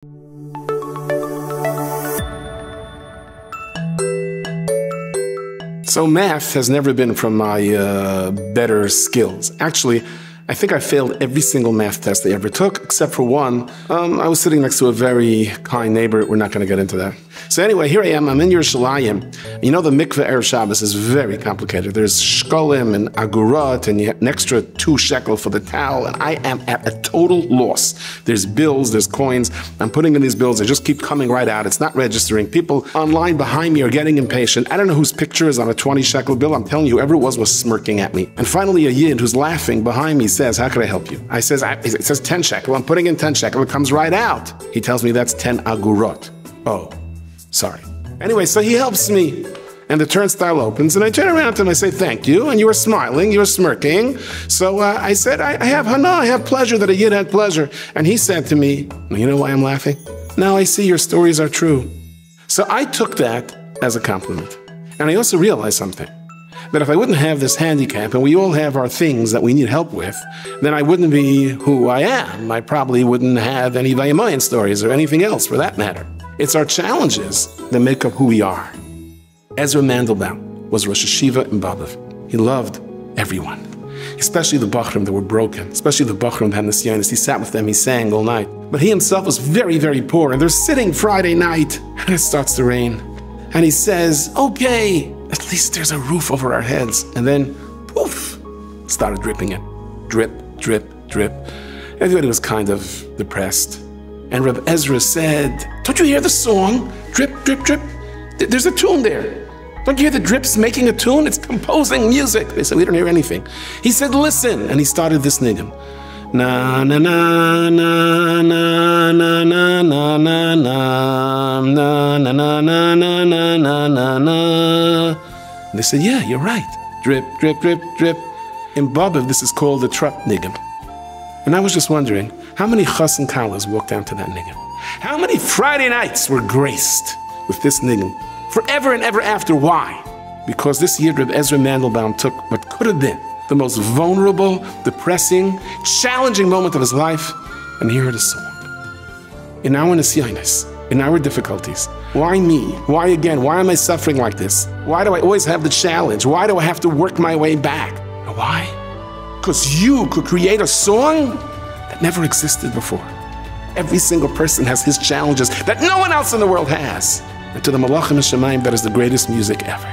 So math has never been from my better skills. Actually, I think I failed every single math test I ever took, except for one. I was sitting next to a very kind neighbor. We're not going to get into that. So anyway, here I am. I'm in Yerushalayim. You know, the mikveh Erev Shabbos is very complicated. There's shkolim and agurot, and you have an extra 2 shekel for the towel, and I am at a total loss. There's bills, there's coins. I'm putting in these bills. They just keep coming right out. It's not registering. People online behind me are getting impatient. I don't know whose picture is on a 20 shekel bill. I'm telling you, whoever it was smirking at me. And finally, a yid who's laughing behind me says, "How can I help you?" I says, it says 10 shekel. I'm putting in 10 shekel. It comes right out. He tells me that's 10 agurot. Oh, sorry. Anyway, so he helps me. And the turnstile opens, and I turn around to him and I say, "Thank you." And you were smiling, you were smirking. So I said, I have pleasure that a yid had pleasure. And he said to me, "You know why I'm laughing? Now I see your stories are true." So I took that as a compliment. And I also realized something. That if I wouldn't have this handicap, and we all have our things that we need help with, then I wouldn't be who I am. I probably wouldn't have any Vayamayan stories or anything else for that matter. It's our challenges that make up who we are. Ezra Mandelbaum was Rosh Hashiva in Babel. He loved everyone, especially the Bachrim that were broken, especially the Bachrim Hamnasiyon. He sat with them, he sang all night. But he himself was very, very poor, and they're sitting Friday night, and it starts to rain. And he says, "Okay, at least there's a roof over our heads." And then, poof, it started dripping in. Drip, drip, drip. Everybody was kind of depressed. And Reb Ezra said, "Don't you hear the song? Drip, drip, drip. There's a tune there. Don't you hear the drips making a tune? It's composing music." They said, "We don't hear anything." He said, "Listen." And he started this niggun. Na na na na na na na na na na na na na na na na na na. They said, "Yeah, you're right. Drip, drip, drip, drip." In Babiv, this is called the Trup Niggun. And I was just wondering, how many chas and kalas walked down to that niggun? How many Friday nights were graced with this niggun? Forever and ever after. Why? Because this year Reb Ezra Mandelbaum took what could have been the most vulnerable, depressing, challenging moment of his life, and he heard a song. In our nesyonos, in our difficulties, why me? Why again? Why am I suffering like this? Why do I always have the challenge? Why do I have to work my way back? Why? Because you could create a song that never existed before. Every single person has his challenges that no one else in the world has. And to the Malachim and Shemayim, that is the greatest music ever.